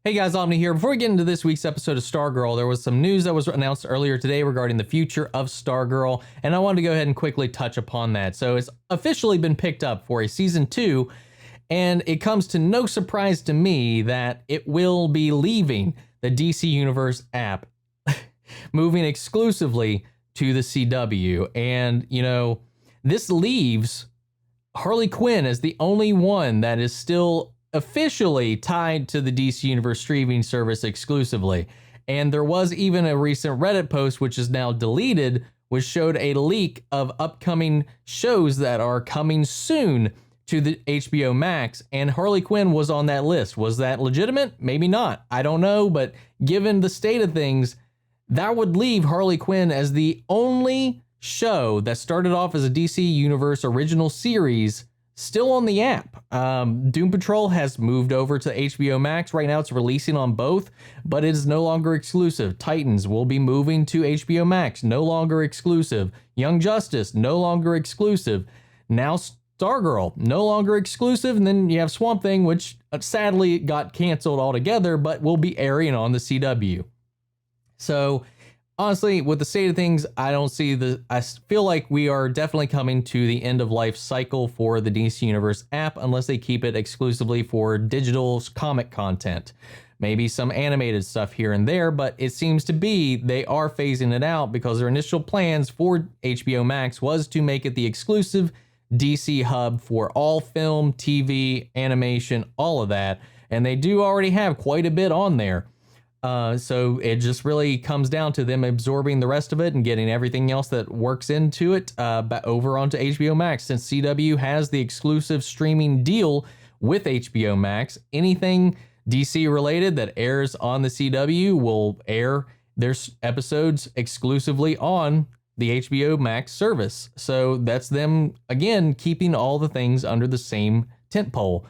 Hey guys, Omni here. Before we get into this week's episode of Stargirl, there was some news that was announced earlier today regarding the future of Stargirl, and I wanted to go ahead and quickly touch upon that. So it's officially been picked up for a season 2, and it comes to no surprise to me that it will be leaving the DC Universe app, moving exclusively to the CW. And, you know, this leaves Harley Quinn as the only one that is still officially tied to the DC Universe streaming service exclusively. And there was even a recent Reddit post, which is now deleted, which showed a leak of upcoming shows that are coming soon to the HBO Max, and Harley Quinn was on that list. Was that legitimate? Maybe not. I don't know, but given the state of things, that would leave Harley Quinn as the only show that started off as a DC Universe original series still on the app. Doom Patrol has moved over to HBO Max. Right now it's releasing on both, but it is no longer exclusive. Titans will be moving to HBO Max, no longer exclusive. Young Justice, no longer exclusive. Now Stargirl, no longer exclusive. And then you have Swamp Thing, which sadly got canceled altogether, but will be airing on the CW. So honestly, with the state of things, I feel like we are definitely coming to the end of life cycle for the DC Universe app, unless they keep it exclusively for digital comic content. Maybe some animated stuff here and there, but it seems to be they are phasing it out because their initial plans for HBO Max was to make it the exclusive DC hub for all film, TV, animation, all of that. And they do already have quite a bit on there. So it just really comes down to them absorbing the rest of it and getting everything else that works into it over onto HBO Max. Since CW has the exclusive streaming deal with HBO Max, anything DC related that airs on the CW will air their episodes exclusively on the HBO Max service. So that's them, again, keeping all the things under the same tentpole.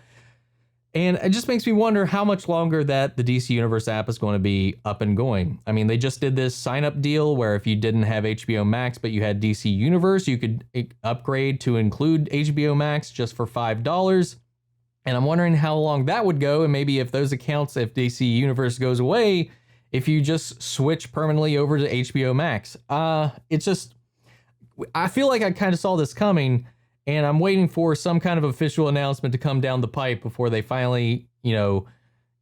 And it just makes me wonder how much longer that the DC Universe app is going to be up and going. I mean, they just did this sign-up deal where if you didn't have HBO Max, but you had DC Universe, you could upgrade to include HBO Max just for $5. And I'm wondering how long that would go. And maybe if those accounts, if DC Universe goes away, if you just switch permanently over to HBO Max. It's just, I feel like I kind of saw this coming, and I'm waiting for some kind of official announcement to come down the pipe before they finally, you know,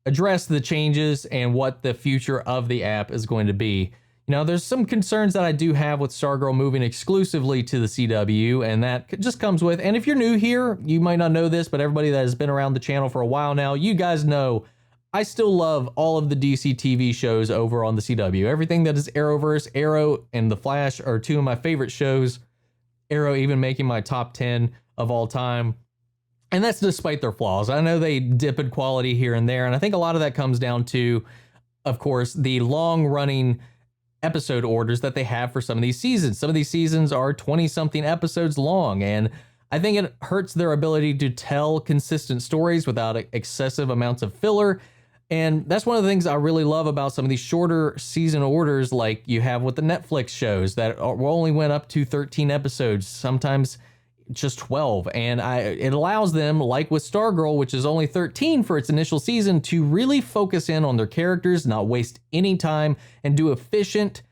address the changes and what the future of the app is going to be. You know, there's some concerns that I do have with Stargirl moving exclusively to the CW, and that just comes with, and if you're new here, you might not know this, but everybody that has been around the channel for a while now, you guys know I still love all of the DC TV shows over on the CW. Everything that is Arrowverse, Arrow, and The Flash are two of my favorite shows. Arrow even making my top 10 of all time. And that's despite their flaws. I know they dip in quality here and there, and I think a lot of that comes down to, of course, the long-running episode orders that they have for some of these seasons. Some of these seasons are 20-something episodes long, and I think it hurts their ability to tell consistent stories without excessive amounts of filler. And that's one of the things I really love about some of these shorter season orders, like you have with the Netflix shows that only went up to 13 episodes, sometimes just 12. And it allows them, like with Stargirl, which is only 13 for its initial season, to really focus in on their characters, not waste any time, and do efficient,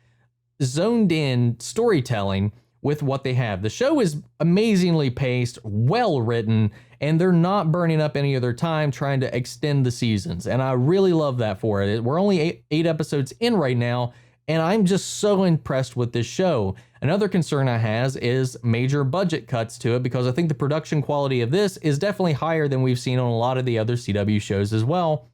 zoned in storytelling with what they have. The show is amazingly paced, well written, and they're not burning up any of their time trying to extend the seasons. And I really love that for it. We're only eight episodes in right now, and I'm just so impressed with this show. Another concern I has is major budget cuts to it, because I think the production quality of this is definitely higher than we've seen on a lot of the other CW shows as well.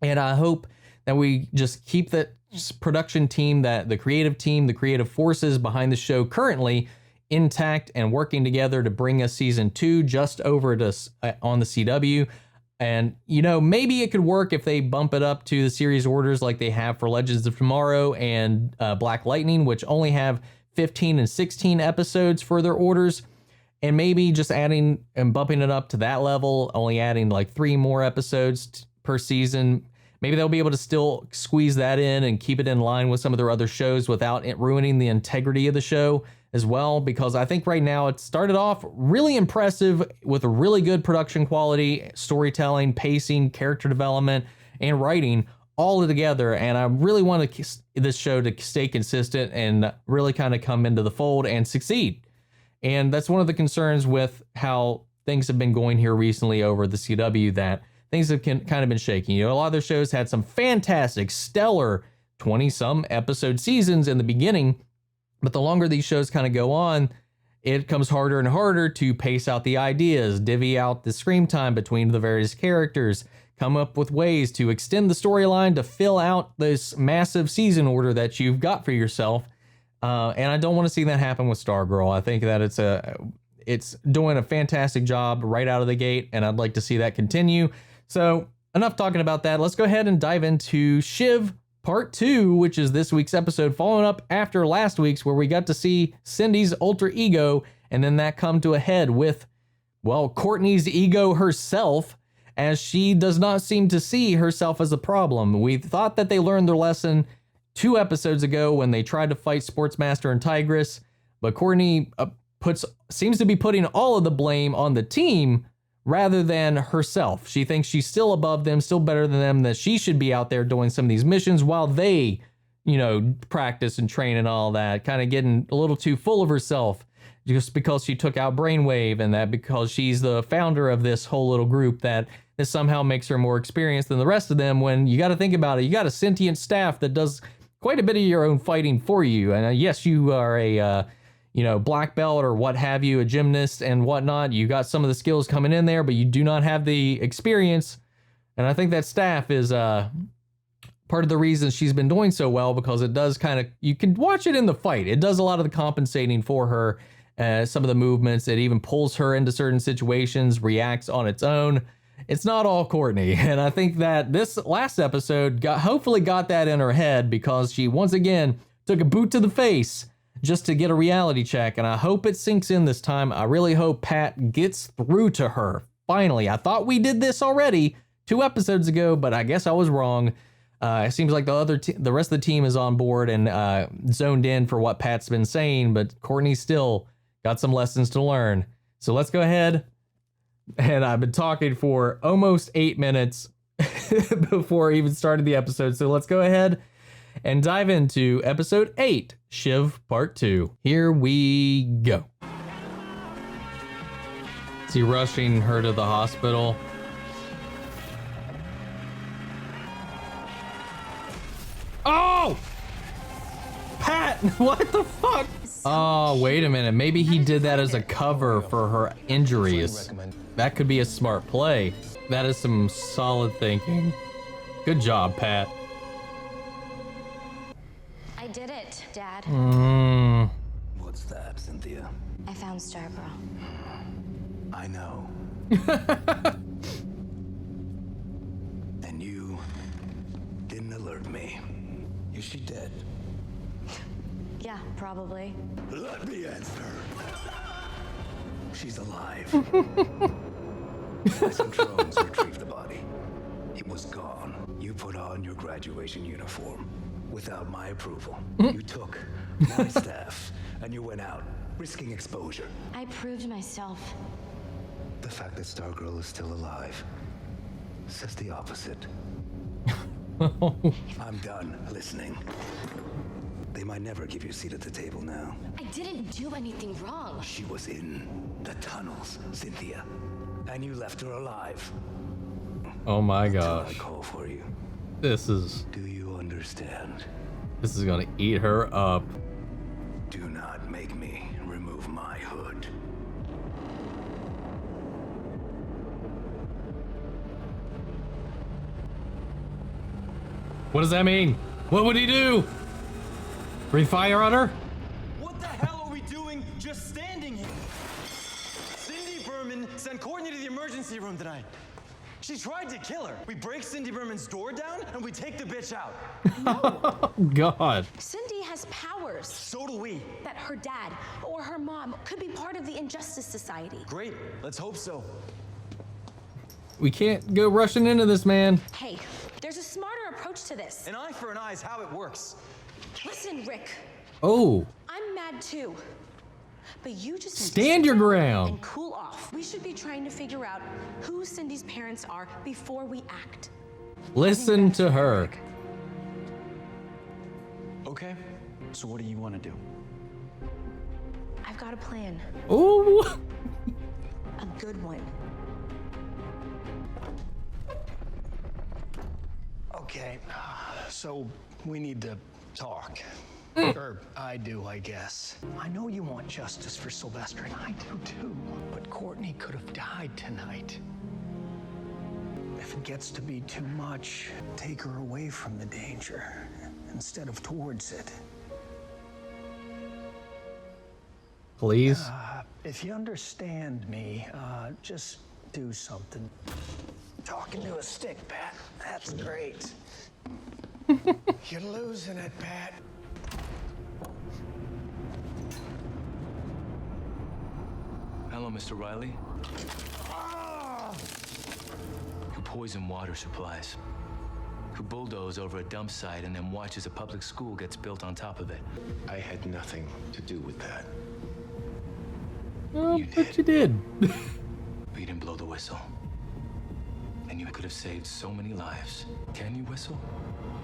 And I hope that we just keep that production team, that the creative forces behind the show currently intact and working together to bring us season 2 just over to on the CW. And, you know, maybe it could work if they bump it up to the series orders like they have for Legends of Tomorrow and Black Lightning, which only have 15 and 16 episodes for their orders. And maybe just adding and bumping it up to that level, only adding like 3 more episodes per season. Maybe they'll be able to still squeeze that in and keep it in line with some of their other shows without it ruining the integrity of the show as well, because I think right now it started off really impressive with a really good production quality, storytelling, pacing, character development, and writing, all together, and I really want this show to stay consistent and really kind of come into the fold and succeed. And that's one of the concerns with how things have been going here recently over the CW, that things have kind of been shaky. A lot of their shows had some fantastic, stellar 20-some episode seasons in the beginning, but the longer these shows kind of go on, it comes harder and harder to pace out the ideas, divvy out the screen time between the various characters, come up with ways to extend the storyline to fill out this massive season order that you've got for yourself. And I don't want to see that happen with Stargirl. I think that it's doing a fantastic job right out of the gate, and I'd like to see that continue. So enough talking about that. Let's go ahead and dive into Shiv Part 2, which is this week's episode, following up after last week's, where we got to see Cindy's alter ego, and then that come to a head with, well, Courtney's ego herself, as she does not seem to see herself as a problem. We thought that they learned their lesson 2 episodes ago when they tried to fight Sportsmaster and Tigress, but Courtney seems to be putting all of the blame on the team rather than herself. She thinks she's still above them, still better than them, that she should be out there doing some of these missions while they, practice and train and all that, kind of getting a little too full of herself just because she took out Brainwave, and that because she's the founder of this whole little group, that this somehow makes her more experienced than the rest of them, when you got to think about it. You got a sentient staff that does quite a bit of your own fighting for you. And yes, you are a black belt or what have you, a gymnast and whatnot. You got some of the skills coming in there, but you do not have the experience. And I think that staff is part of the reason she's been doing so well, because it does you can watch it in the fight. It does a lot of the compensating for her. Some of the movements, it even pulls her into certain situations, reacts on its own. It's not all Courtney. And I think that this last episode hopefully got that in her head, because she once again took a boot to the face just to get a reality check, and I hope it sinks in this time. I really hope Pat gets through to her. Finally, I thought we did this already 2 episodes ago, but I guess I was wrong. It seems like the rest of the team is on board and zoned in for what Pat's been saying, but Courtney's still got some lessons to learn. So let's go ahead. And I've been talking for almost 8 minutes before I even started the episode. So let's go ahead and dive into episode 8, Shiv Part 2. Here we go. Is he rushing her to the hospital? Oh! Pat, what the fuck? Oh, wait a minute. Maybe he did that as a cover for her injuries. That could be a smart play. That is some solid thinking. Good job, Pat. I did it, Dad. What's that, Cynthia? I found Stargirl. I know. And you didn't alert me. Is she dead? Yeah, probably. Let me answer. She's alive. Some drones retrieved the body. It was gone. You put on your graduation uniform without my approval. You took my staff and you went out, risking exposure. I proved myself. The fact that Stargirl is still alive says the opposite. I'm done listening. They might never give you a seat at the table now. I didn't do anything wrong. She was in the tunnels, Cynthia. And you left her alive. Oh my Until gosh. I call for you. This is Do you understand? gonna eat her up. Do not make me remove my hood. What does that mean? What would he do? Breathe fire on her? What the hell are we doing just standing here? Cindy Berman sent Courtney to the emergency room tonight. She tried to kill her. We break Cindy Berman's door down and we take the bitch out. God. Cindy has powers So do we. that her dad or her mom could be part of the Injustice Society. Great, let's hope so. We can't go rushing into this, man. Hey, there's a smarter approach to this. An eye for an eye is how it works. Listen, Rick, Oh, I'm mad too. But you just need to stand sit your down ground. and cool off. We should be trying to figure out who Cindy's parents are before we act. Listen to her. Okay, so what do you want to do? I've got a plan. Ooh. A good one. Okay, so we need to talk. Or I do, I guess. I know you want justice for Sylvester, and I do too. But Courtney could have died tonight. If it gets to be too much, take her away from the danger instead of towards it. Please. If you understand me, just do something. Talking to a stick, Pat. That's great. You're losing it, Pat. Hello, Mr. Riley. Who poison water supplies. Who bulldoze over a dump site and then watches a public school gets built on top of it. I had nothing to do with that. Oh, but you did. But you didn't blow the whistle. And you could have saved so many lives. Can you whistle,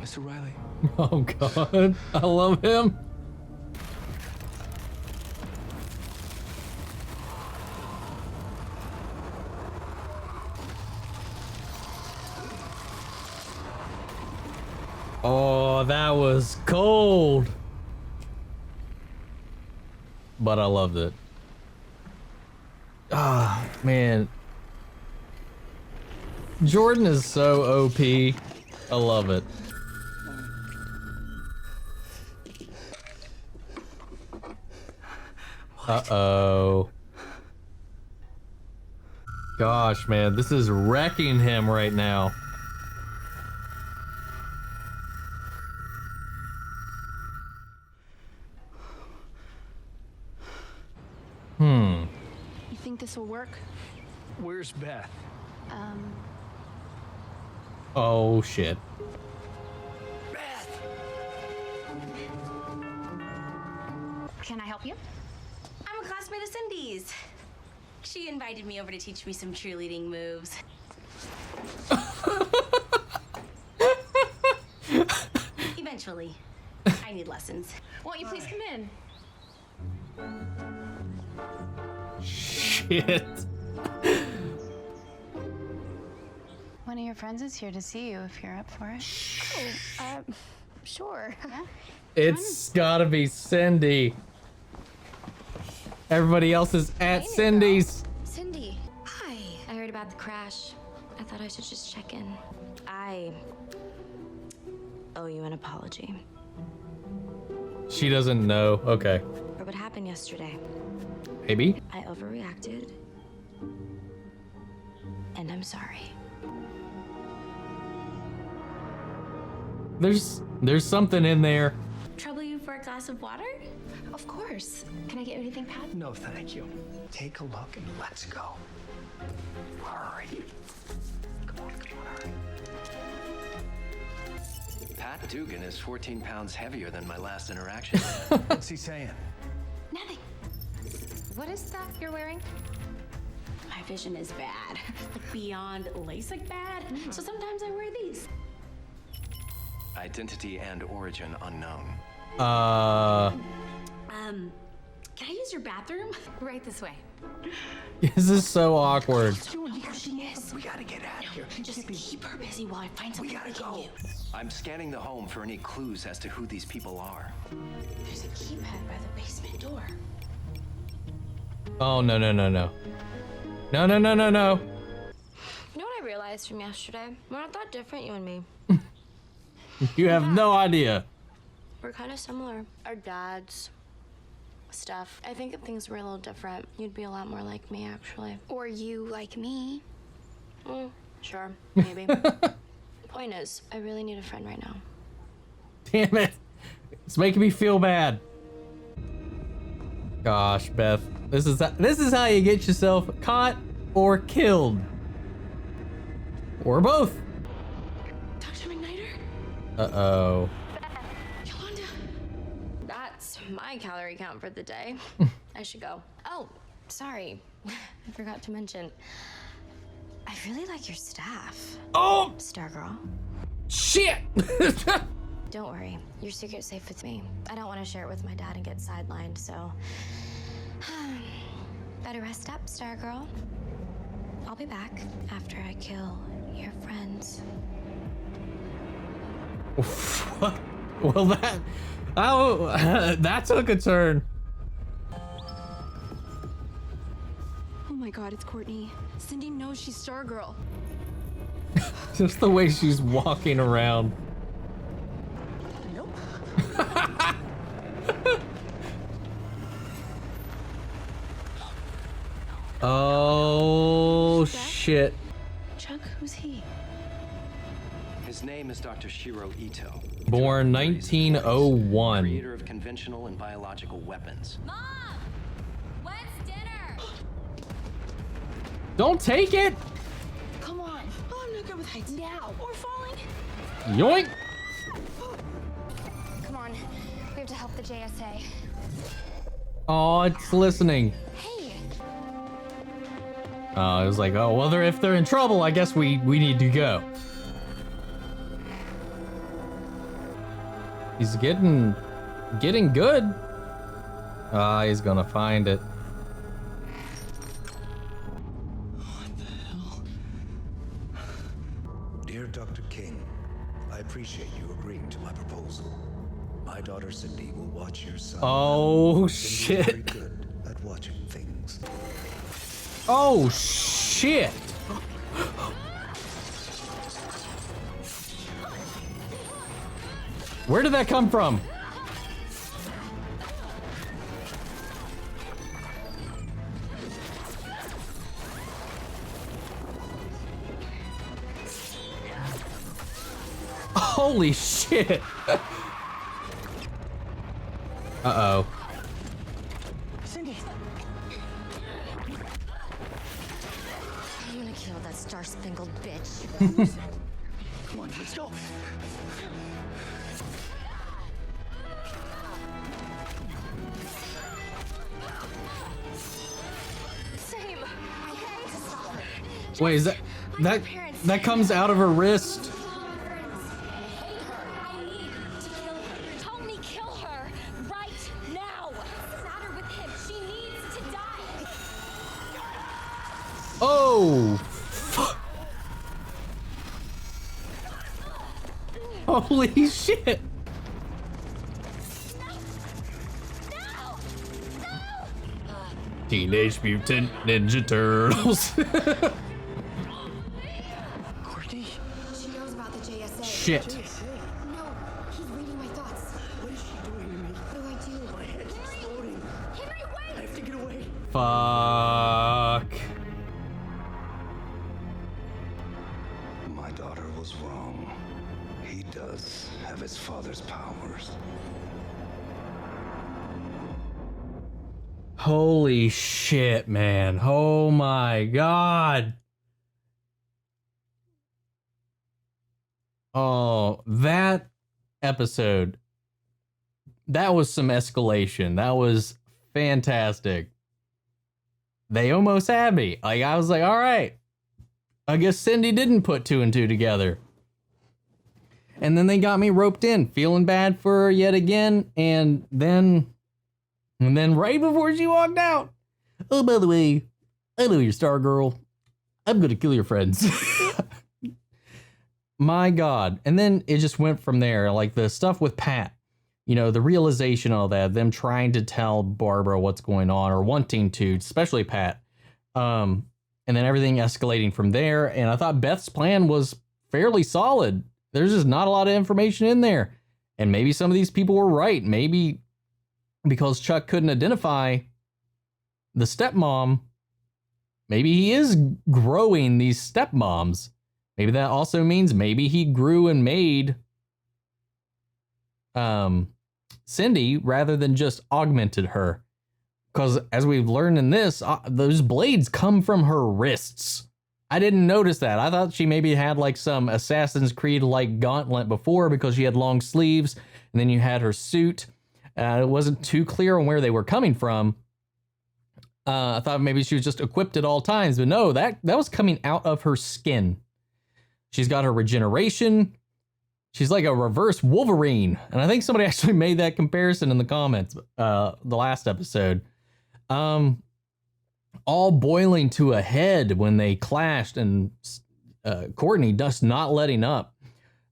Mr. Riley? Oh God, I love him. Oh, that was cold. But I loved it. Ah, man. Jordan is so OP. I love it. Uh-oh. Gosh, man, this is wrecking him right now. You think this will work? Where's Beth? Oh, shit. Can I help you? I'm a classmate of Cindy's. She invited me over to teach me some cheerleading moves. Eventually. I need lessons. Won't you please come in? Shit. One of your friends is here to see you if you're up for it. Sure. Yeah? It's gotta be Cindy. Everybody else is at Cindy's. Cindy. Hi. I heard about the crash. I thought I should just check in. I owe you an apology She doesn't know. Okay. for what happened yesterday. Maybe. I overreacted. And I'm sorry. There's something in there. Trouble you for a glass of water? Of course. Can I get you anything, Pat? No, thank you. Take a look and let's go. Hurry. Come on, hurry. Pat Dugan is 14 pounds heavier than my last interaction. What's he saying? Nothing. What is that you're wearing? My vision is bad. Like beyond LASIK bad. So sometimes I wear these. Identity and origin unknown. Can I use your bathroom? Right this way. This is so awkward. Here she is. We gotta get out of here. Just keep her busy while I find something gotta we can go. use. I'm scanning the home for any clues as to who these people are. There's a keypad by the basement door. Oh, no, no, no, no. No, no, no, no, no. You know what I realized from yesterday? We're not that different, you and me. You have no idea. We're kind of similar. Our dads, stuff. I think if things were a little different, you'd be a lot more like me, actually. Or you like me. Sure, maybe. Point is, I really need a friend right now. Damn it. It's making me feel bad. Gosh, Beth. This is how you get yourself caught or killed. Or both. Dr. McNider? Uh-oh. Yolanda. That's my calorie count for the day. I should go. Oh, sorry. I forgot to mention. I really like your staff. Oh, Stargirl. shit. Don't worry. Your secret's safe with me. I don't want to share it with my dad and get sidelined, so... Better rest up, Stargirl. I'll be back after I kill your friends. Well, that took a turn. Oh my god, it's Courtney. Cindy knows she's Stargirl. Just the way she's walking around. Nope. Oh, shit. Chuck, who's he? His name is Dr. Shiro Ito. Born 1901. Creator of conventional and biological weapons. Mom! When's dinner? Don't take it! Come on. Oh, I'm not good with heights. Now. We're falling. Yoink! Come on. We have to help the JSA. Oh, it's listening. Hey! I was like, oh, well, if they're in trouble, I guess we need to go. He's getting good. Ah, he's gonna find it. What the hell? Dear Dr. King, I appreciate you agreeing to my proposal. My daughter Cindy will watch your son. Oh, Cindy's shit. very good at watching things. Oh, shit. Where did that come from? Holy shit. Uh-oh. Cindy. I'm gonna kill that star-spangled bitch. Come on, let's go. Same. Wait, is that comes out of her wrist? Help me kill her right now. Matter with him. She needs to die. Oh, fuck. Holy shit. Teenage Mutant Ninja Turtles. Courtney? She knows about the JSA. Shit. No, he's reading my thoughts. What is she doing to me? What do I do? My head's exploding. Henry, wait! I have to get away. Fuck. My daughter was wrong. He does have his father's powers. Holy shit, man. Oh my god. Oh, that episode. That was some escalation. That was fantastic. They almost had me. Like, I was like, all right. I guess Cindy didn't put two and two together. And then they got me roped in, feeling bad for her yet again. And then right before she walked out, oh, by the way, I know you're Stargirl. I'm gonna kill your friends. My God. And then it just went from there. Like the stuff with Pat, you know, the realization of all that, them trying to tell Barbara what's going on or wanting to, especially Pat. And then everything escalating from there. And I thought Beth's plan was fairly solid. There's just not a lot of information in there. And maybe some of these people were right. Maybe because Chuck couldn't identify the stepmom, maybe he is growing these stepmoms. Maybe that also means maybe he grew and made Cindy rather than just augmented her. Because as we've learned in this, those blades come from her wrists. I didn't notice that. I thought she maybe had like some Assassin's Creed like gauntlet before because she had long sleeves and then you had her suit. It wasn't too clear on where they were coming from. I thought maybe she was just equipped at all times, but no, that was coming out of her skin. She's got her regeneration. she's like a reverse Wolverine. And I think somebody actually made that comparison in the comments, the last episode. All boiling to a head when they clashed, and Courtney just not letting up.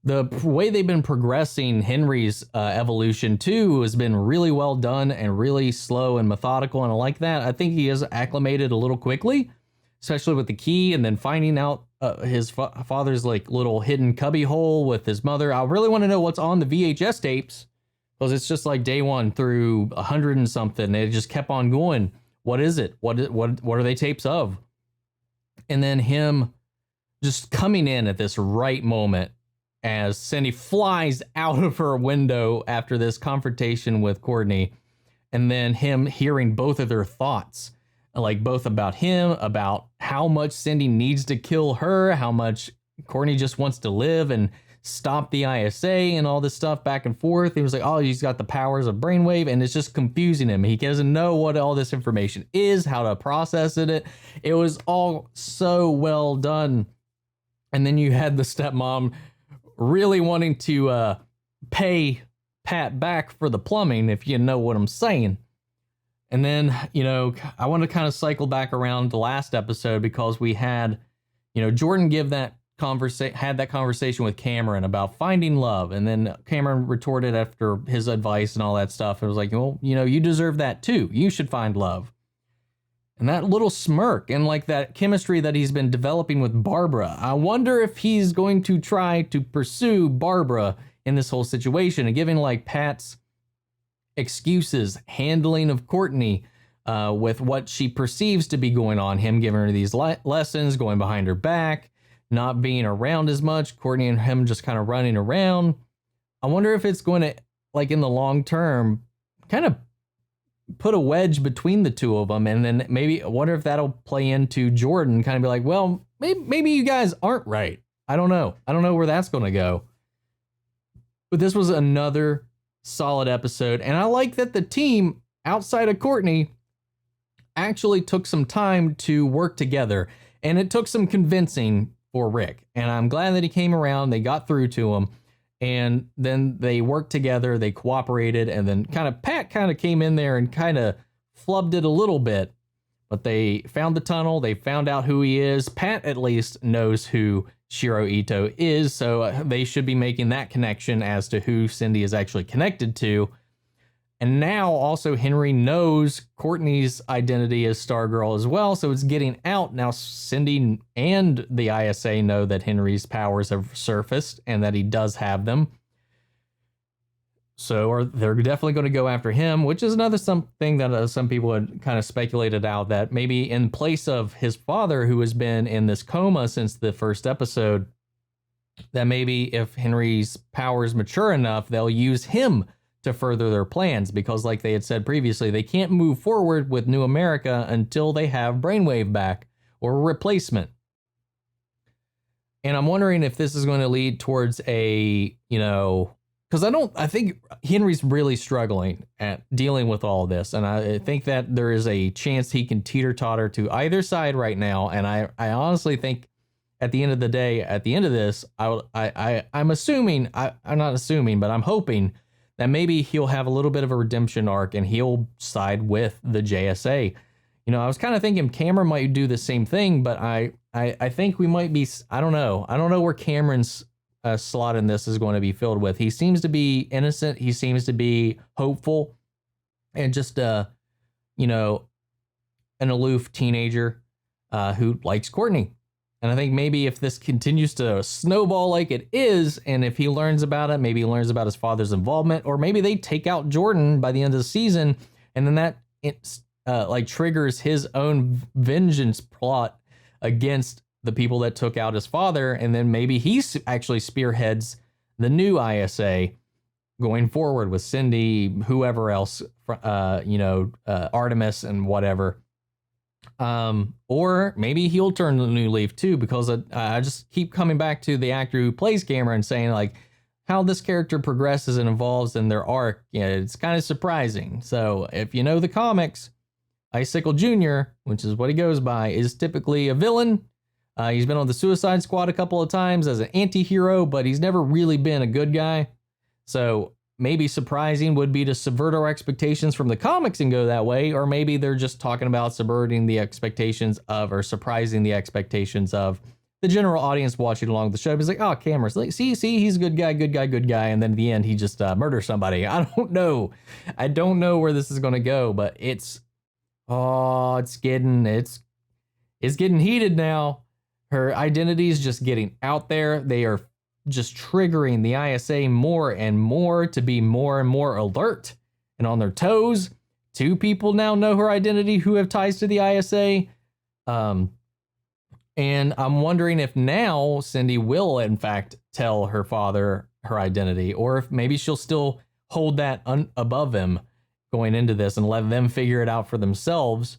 The way they've been progressing Henry's evolution too has been really well done and really slow and methodical, and I like that. I think he has acclimated a little quickly, especially with the key, and then finding out his father's like little hidden cubby hole with his mother. I really want to know what's on the VHS tapes, because it's just like day one through 100 and something. It just kept on going. What is it? What are they tapes of? And then him just coming in at this right moment as Cindy flies out of her window after this confrontation with Courtney, and then him hearing both of their thoughts, like both about him, about how much Cindy needs to kill her, how much Courtney just wants to live and stop the ISA, and all this stuff back and forth. He was like, oh, he's got the powers of brainwave, and it's just confusing him. He doesn't know what all this information is, how to process it. It was all so well done. And then you had the stepmom really wanting to pay Pat back for the plumbing, if you know what I'm saying. And then, you know, I want to kind of cycle back around the last episode, because we had, you know, Jordan had that conversation with Cameron about finding love, and then Cameron retorted after his advice and all that stuff. It was like, well, you know, you deserve that too. You should find love. And that little smirk and like that chemistry that he's been developing with Barbara. I wonder if he's going to try to pursue Barbara in this whole situation, and giving like Pat's excuses, handling of Courtney with what she perceives to be going on, him giving her these lessons, going behind her back, not being around as much, Courtney and him just kind of running around. I wonder if it's going to, like in the long term, kind of put a wedge between the two of them. And then maybe I wonder if that'll play into Jordan kind of be like, well, maybe you guys aren't right. I don't know. I don't know where that's going to go. But this was another solid episode. And I like that the team outside of Courtney actually took some time to work together. And it took some convincing for Rick. And I'm glad that he came around. They got through to him. And then they worked together, they cooperated, and then Pat came in there and kind of flubbed it a little bit. But they found the tunnel, they found out who he is. Pat at least knows who Shiro Ito is, so they should be making that connection as to who Cindy is actually connected to. And now also Henry knows Courtney's identity as Stargirl as well, so it's getting out. Now Cindy and the ISA know that Henry's powers have surfaced and that he does have them. So they're definitely going to go after him, which is another something that some people had kind of speculated out, that maybe in place of his father, who has been in this coma since the first episode, that maybe if Henry's powers mature enough, they'll use him to further their plans, because like they had said previously, they can't move forward with New America until they have Brainwave back or a replacement. And I'm wondering if this is going to lead towards a, you know, because I think Henry's really struggling at dealing with all of this. And I think that there is a chance he can teeter-totter to either side right now. And I honestly think at the end of the day, at the end of this, I'm assuming, I'm not assuming, but I'm hoping that maybe he'll have a little bit of a redemption arc and he'll side with the JSA. You know, I was kind of thinking Cameron might do the same thing, but I think we might be, I don't know where Cameron's slot in this is going to be filled with. He seems to be innocent. He seems to be hopeful and just, you know, an aloof teenager who likes Courtney. And I think maybe if this continues to snowball like it is, and if he learns about it, maybe he learns about his father's involvement, or maybe they take out Jordan by the end of the season, and then that like triggers his own vengeance plot against the people that took out his father, and then maybe he actually spearheads the new ISA going forward with Cindy, whoever else, you know, Artemis and whatever. Or maybe he'll turn the new leaf too, because I just keep coming back to the actor who plays Cameron saying like how this character progresses and evolves in their arc. Yeah, it's kind of surprising. So if you know the comics, Icicle Jr., which is what he goes by, is typically a villain. He's been on the Suicide Squad a couple of times as an anti-hero, but he's never really been a good guy. So maybe surprising would be to subvert our expectations from the comics and go that way, or maybe they're just talking about subverting the expectations of, or surprising the expectations of the general audience watching along the show. It's like, oh, Cameron's like, see, he's a good guy, and then at the end he just murders somebody. I don't know. I don't know where this is going to go, but it's getting heated now. Her identity is just getting out there. They are just triggering the ISA more and more to be more and more alert and on their toes. 2 people now know her identity who have ties to the ISA. And I'm wondering if now Cindy will, in fact, tell her father her identity, or if maybe she'll still hold that above him going into this and let them figure it out for themselves.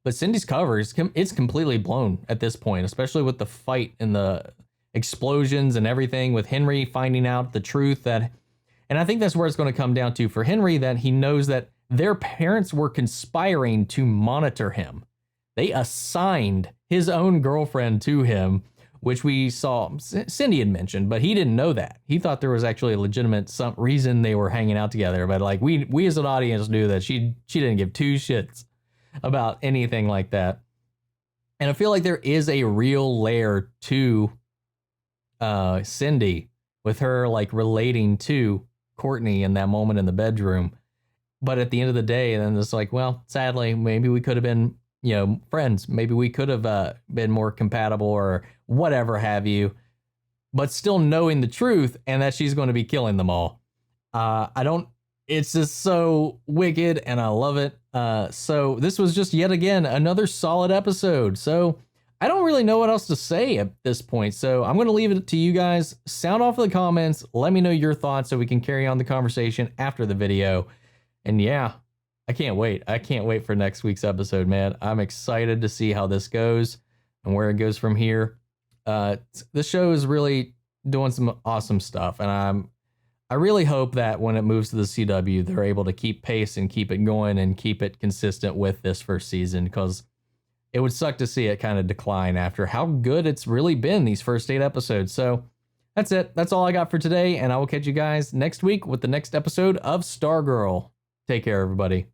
But Cindy's cover it's completely blown at this point, especially with the fight and the explosions and everything, with Henry finding out the truth and I think that's where it's going to come down to for Henry, that he knows that their parents were conspiring to monitor him. They assigned his own girlfriend to him, which we saw Cindy had mentioned, but he didn't know that. He thought there was actually a legitimate some reason they were hanging out together. But like we as an audience knew that she didn't give 2 shits about anything like that. And I feel like there is a real layer to Cindy with her like relating to Courtney in that moment in the bedroom. But at the end of the day, then it's like, well, sadly, maybe we could have been, friends. Maybe we could have been more compatible or whatever have you, but still knowing the truth and that she's going to be killing them all. It's just so wicked and I love it. So this was just yet again another solid episode. So I don't really know what else to say at this point. So I'm going to leave it to you guys. Sound off in the comments. Let me know your thoughts so we can carry on the conversation after the video. And yeah, I can't wait. I can't wait for next week's episode, man. I'm excited to see how this goes and where it goes from here. The show is really doing some awesome stuff. And I really hope that when it moves to the CW, they're able to keep pace and keep it going and keep it consistent with this first season, because it would suck to see it kind of decline after how good it's really been these first 8 episodes. So that's it. That's all I got for today. And I will catch you guys next week with the next episode of Stargirl. Take care, everybody.